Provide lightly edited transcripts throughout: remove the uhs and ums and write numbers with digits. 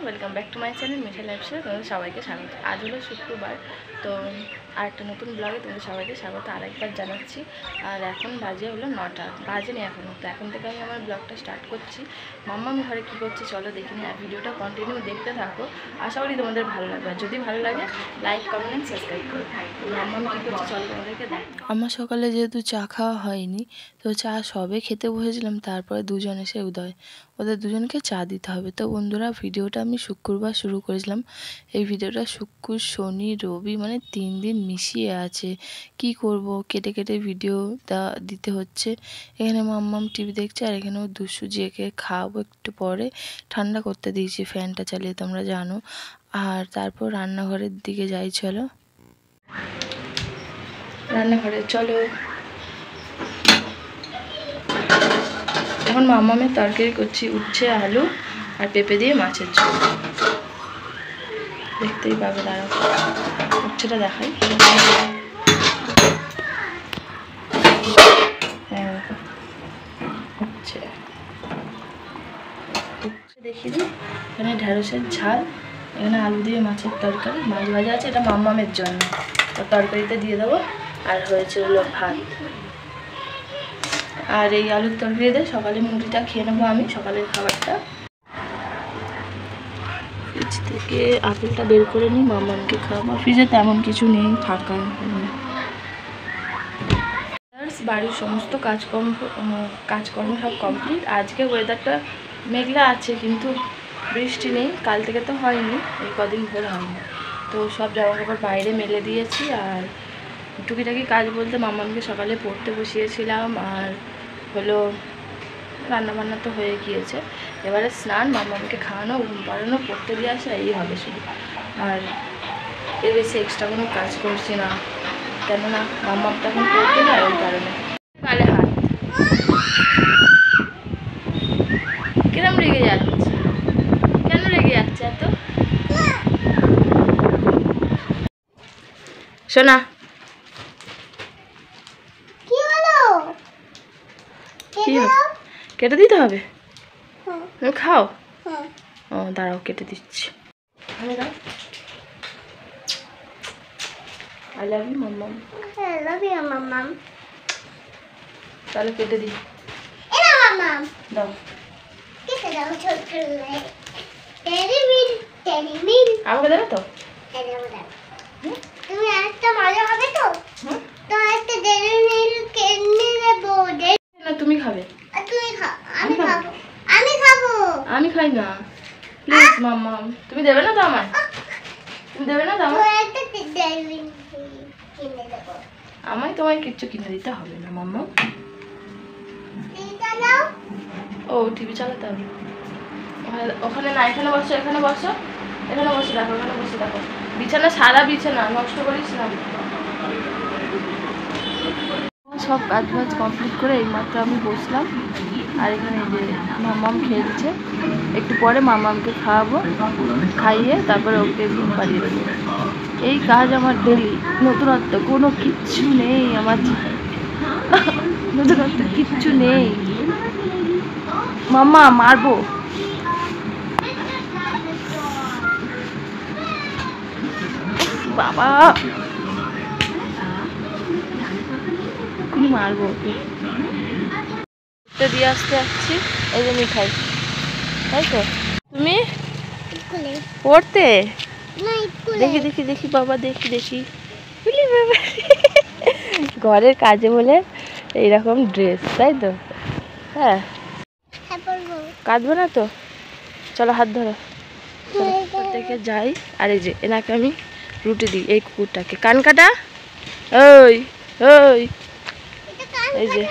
Welcome back to my channel মিঠা lifestyle. তোমাদের সবাইকে স্বাগত। আজ হলো শুক্রবার, তো আরেকটা নতুন ব্লগে তোমাদের সবাইকে স্বাগত আরেকবার জানাচ্ছি। আর এখন বাজে হলো 9টা, বাজেনি এখনও। তো এখন থেকে আমি আমার ব্লগটা স্টার্ট করছি। মাম্মাম ঘরে কী করছে চলো দেখিনি, আর ভিডিওটা কন্টিনিউ দেখতে থাকো। আশা করি তোমাদের ভালো লাগবে, আর যদি ভালো লাগে লাইক কমেন্ট সাবস্ক্রাইব করো। মাম্মাম কী করছে চলো তোমাদেরকে দেখ। আমার সকালে যেহেতু চা খাওয়া হয়নি, তো চা সবে খেতে বসেছিলাম, তারপরে দুজন এসে উদয়, ওদের দুজনকে চা দিতে হবে। তো বন্ধুরা, ভিডিওটা আমি শুক্রবার শুরু করেছিলাম। এই ভিডিওটা শুক্র শনি রবি মানে 3 দিন মিশিয়ে আছে। কি করব, কেটে কেটে ভিডিও দিতে হচ্ছে। এখানে মাম্মাম টিভি দেখছে, আর এখানেও দুশু জিয়াকে খাওয়াবো একটু পরে, ঠান্ডা করতে দিয়েছি ফ্যানটা চালিয়ে, তোমরা জানো। আর তারপর রান্নাঘরের দিকে যাই, চলো রান্নাঘরে চলো। এখন মাম্মামের তরকারি করছি, উচ্ছে আলু আর পেঁপে দিয়ে মাছের ঝোল। দেখতেই পাবে, দাঁড়াও উচ্ছেটা দেখাই। হ্যাঁ উচ্ছে দেখিয়ে দিই। এখানে ঢেঁড়সের ঝাল, এখানে আলু দিয়ে মাছের তরকারি, মাছ ভাজা আছে, এটা মাম্মামের জন্য, তো তরকারিতে দিয়ে দেবো। আর হয়েছে হলো ভাত। আর এই আলুর তরকারি দিয়ে সকালে মুড়িটা খেয়ে নেবো আমি, সকালের খাবারটা। ফ্রিজ থেকে আপেলটা বের করে নিই, মাম্মামকে খাওয়াবো। ফ্রিজে তেমন কিছু নেই, ফাঁকা। বাড়ির সমস্ত কাজকর্ম সব কমপ্লিট। আজকে ওয়েদারটা মেঘলা আছে, কিন্তু বৃষ্টি নেই। কাল থেকে তো হয়নি, এই কদিন ভোর হয়নি। তো সব জামাকাপড় বাইরে মেলে দিয়েছি। আর টুকিটাকি কাজ বলতে মাম্মামকে সকালে পড়তে বসিয়েছিলাম, আর হলো রান্নাবান্না তো হয়ে গিয়েছে। এবারে স্নান, মাম্মামকে খাওয়ানো, ঘুম পাড়ানো, পড়তে দিয়ে আসা, এই হবে শুধু। আর এর বেশি এক্সট্রা কোনো কাজ করছি না, কেননা মাম্মামটা এখন পড়তে যায়, ওই কারণে। গালে হাত কিরম রেগে যাচ্ছে, কেন রেগে যাচ্ছে এত? শোনা, কি হবে? কেটে দিতে হবে? তুমি খাও। ও দাঁড়াও, কেটে দিচ্ছি। I love you, মাম্মাম। I love you, মাম্মাম। তাহলে কেটে দিই। এটা মাম্মাম দাও, কেটে দাও ছোট করে। টেডি মিল আমাকে দেবে তো? হ্যাঁ দেবো। তুমি একটা মজা হবে তো? তো একটা টেডি মিল কিনে নেবো। না তুমি খাবে? তুমি খাও। আমি খাবো। আমি খাবো। আমি খাই না, প্লিজ মাম্মাম। তুমি দেবে না তো আমায়? তুমি দেবে না তো আমায়? একটা টেডি মিল কিনে দেবো। আমায় তোমায় কিচ্ছু কিনে দিতে হবে না মাম্মাম। ও টিভি চালাতে হবে। ওখানে না, এখানে বসো, এখানে বসো, এখানে বসে দেখো, এখানে বসে দেখো। বিছানা সারা, বিছানা নষ্ট করিস না। সব কাজ বাজ কমপ্লিট করে এইমাত্র আমি বসলাম। আর এখানে যে মাম্মাম খেলছে, একটু পরে মাম্মামকে খাওয়াবো, খাইয়ে তারপরে ওকে ঘুম পাড়িয়ে দেবো। এই কাজ আমার ডেলি। নতুনত্ব কোনো কিচ্ছু নেই আমার, নতুনত্ব কিচ্ছু নেই। মাম্মা মারবো। বাবা মারবো ওকে। দিয়ে আসতে যাচ্ছি, এই যে মিঠাই, তাই তো? তুমি পড়তে? দেখি দেখি দেখি বাবা, দেখি দেখি। ঘরের কাজে বলে এইরকম ড্রেস, তাই তো? হ্যাঁ কাঁদবো না তো, চলো হাত ধরো থেকে যাই। আর এই যে এনাকে আমি রুটি দিই, এই কুকুরটাকে। কান কাটা, ওই ওই এই যে,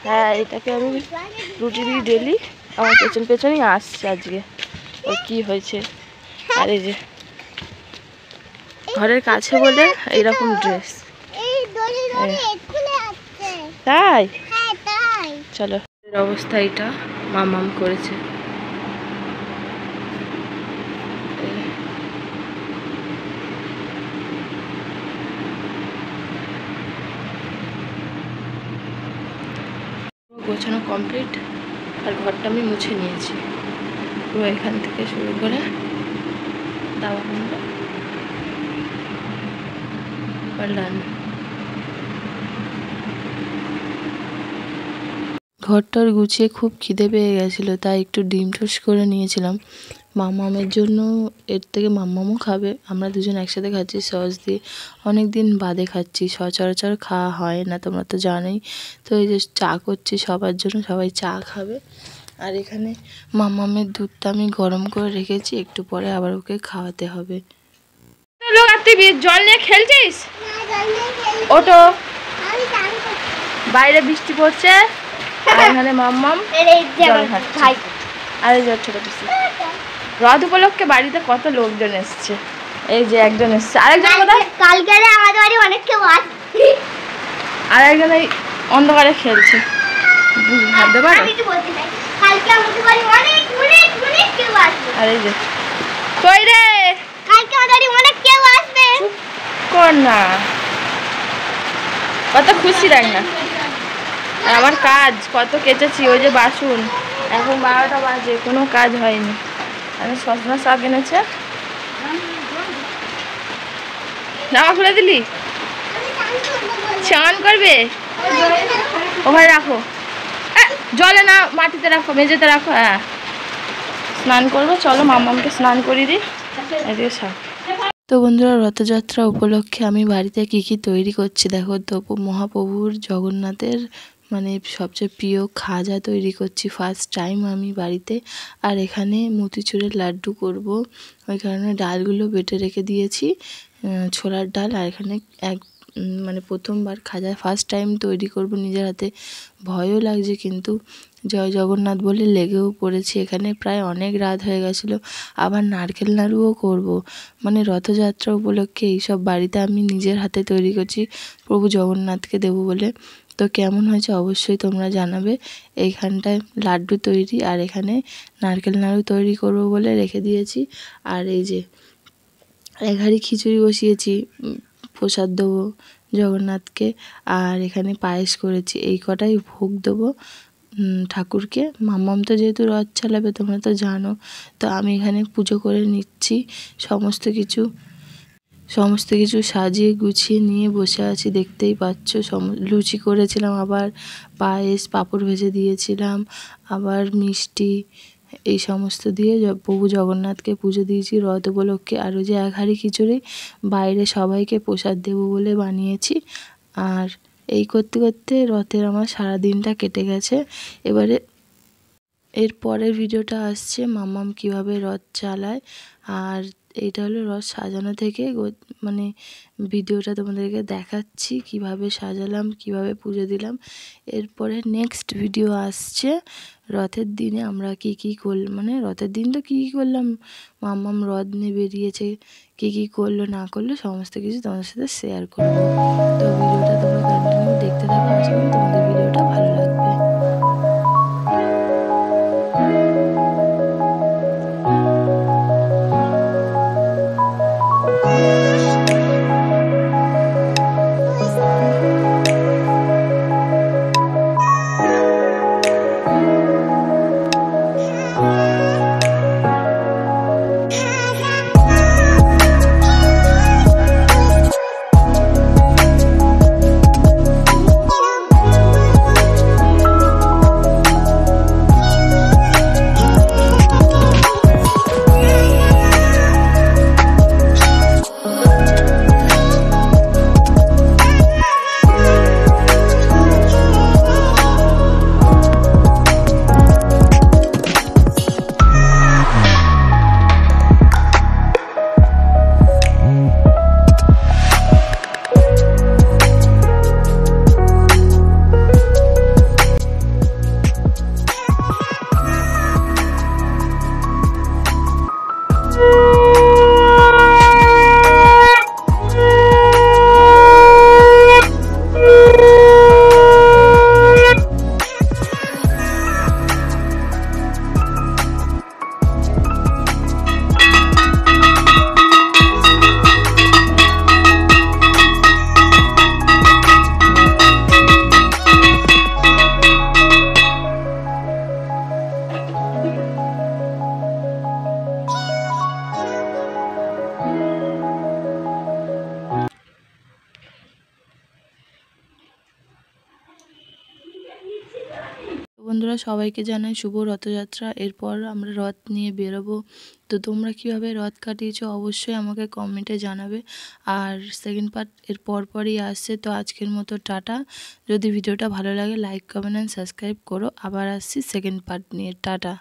হ্যাঁ এটাকে আমি রুটি দিই ডেলি। আমার পেছন পেছনই আসছে আজকে, ওর কি হয়েছে। আর এই যে ঘরের কাছে বলে এইরকম ড্রেস, তাই চলো। অবস্থা এটা মাম্মাম করেছে। গোছানো কমপ্লিট, আর ঘরটা আমি মুছে নিয়েছি। পুরো এখান থেকে শুরু করে দাওয়া ডান। ঘরটার গুছিয়ে খুব খিদে পেয়ে গেছিলো, তাই একটু ডিম টোস্ট করে নিয়েছিলাম মাম্মামের জন্য। এর থেকে মাম্মামও খাবে, আমরা দুজন একসাথে খাচ্ছি সস দিয়ে। অনেক দিন বাদে খাচ্ছি, সচরাচর খাওয়া হয় না, তোমরা তো জানোই। তো এই যে চা করছি সবার জন্য, সবাই চা খাবে। আর এখানে মাম্মামের দুধটা আমি গরম করে রেখেছি, একটু পরে আবার ওকে খাওয়াতে হবে। লোক আর তুই জল নিয়ে খেলছিস? ওটো, বাইরে বৃষ্টি পড়ছে, এখানে মাম্মাম আর এই যে ছোট পিসি। রথ উপলক্ষে বাড়িতে কত লোকজন এসছে। এই যে একজন এসছে, আরেকজন কালকে আমাদের বাড়ি অনেক কেউ আসছে, আরেকজন এই অন্ধকারে খেলছে। ভাবতে পারো, আর এই যে কই রে, কালকে আমাদের বাড়ি অনেক কেউ আসবে। কর না, কত খুশি দেখ না। আর আমার কাজ কত কেচেছি, ওই যে বাসন, এখন 12টা বাজে, কোনো কাজ হয়নি। আমি সজনা শাক এনেছে, জামা খুলে দিলি, চান করবে ওখানে রাখো, জলে না মাটিতে রাখো, মেঝেতে রাখো। হ্যাঁ স্নান করবো, চলো মাম্মামকে স্নান করিয়ে দিই। এদিকে শাক। তো বন্ধুরা, রথযাত্রা উপলক্ষে আমি বাড়িতে কি কি তৈরি করছি দেখো তো। মহাপ্রভুর জগন্নাথের মানে সবচেয়ে প্রিয় খাজা তৈরি করছি ফার্স্ট টাইম আমি বাড়িতে। আর এখানে মতিচুরের লাড্ডু করব, ওই কারণে ডালগুলো বেটে রেখে দিয়েছি, ছোলার ডাল। আর এখানে মানে প্রথমবার খাজা ফার্স্ট টাইম তৈরি করব নিজের হাতে, ভয়ও লাগছে, কিন্তু জয় জগন্নাথ বলে লেগেও পড়েছি। এখানে প্রায় অনেক রাত হয়ে গেছিলো। আবার নারকেল নাড়ুও করব, মানে রথযাত্রা উপলক্ষে এইসব বাড়িতে আমি নিজের হাতে তৈরি করছি প্রভু জগন্নাথকে দেবো বলে। তো কেমন হয়েছে অবশ্যই তোমরা জানাবে। এইখানটায় লাড্ডু তৈরি, আর এখানে নারকেল নাড়ু তৈরি করব বলে রেখে দিয়েছি। আর এই যে এক হাঁড়ি খিচুড়ি বসিয়েছি, প্রসাদ দেবো জগন্নাথকে। আর এখানে পায়েস করেছি, এই কটাই ভোগ দেবো ঠাকুরকে। মাম্মাম তো যেহেতু রথ চালাবে তোমরা তো জানো, তো আমি এখানে পুজো করে নিচ্ছি। সমস্ত কিছু সাজিয়ে গুছিয়ে নিয়ে বসে আছি, দেখতেই পাচ্ছ। লুচি করেছিলাম, আবার পায়েস, পাঁপড় ভেজে দিয়েছিলাম, আবার মিষ্টি, এই সমস্ত দিয়ে প্রভু জগন্নাথকে পুজো দিয়েছি রথ উপলক্ষে। আর ওই যে এক হাঁড়ি খিচুড়ি বাইরে সবাইকে প্রসাদ দেবো বলে বানিয়েছি। আর এই করতে করতে রথের আমার সারা দিনটা কেটে গেছে। এবারে এর পরের ভিডিওটা আসছে মাম্মাম কিভাবে রথ চালায়। আর এইটা হলো রথ সাজানো থেকে মানে ভিডিওটা তোমাদেরকে দেখাচ্ছি কিভাবে সাজালাম, কিভাবে পুজো দিলাম। এরপরে নেক্সট ভিডিও আসছে রথের দিনে আমরা কি করলাম, মানে রথের দিন তো কী করলাম, মাম্মাম রথ নিয়ে বেরিয়েছে, কী করলো না করলো সমস্ত কিছু তোমাদের সাথে শেয়ার করবো। তো ভিডিওটা তোমরা কন্টিনিউ দেখতে থাকো, আশা করি তোমাদের ভিডিওটা ভালো লাগবে। বন্ধুরা, সবাইকে জানাই শুভ রথযাত্রা। এরপর আমরা রথ নিয়ে বেরোবো। তো তোমরা কীভাবে রথ কাটিয়েছো অবশ্যই আমাকে কমেন্টে জানাবে। আর সেকেন্ড পার্ট এর পরপরই আসছে। তো আজকের মতো টাটা। যদি ভিডিওটা ভালো লাগে লাইক কমেন্ট অ্যান্ড সাবস্ক্রাইব করো। আবার আসছি সেকেন্ড পার্ট নিয়ে। টাটা।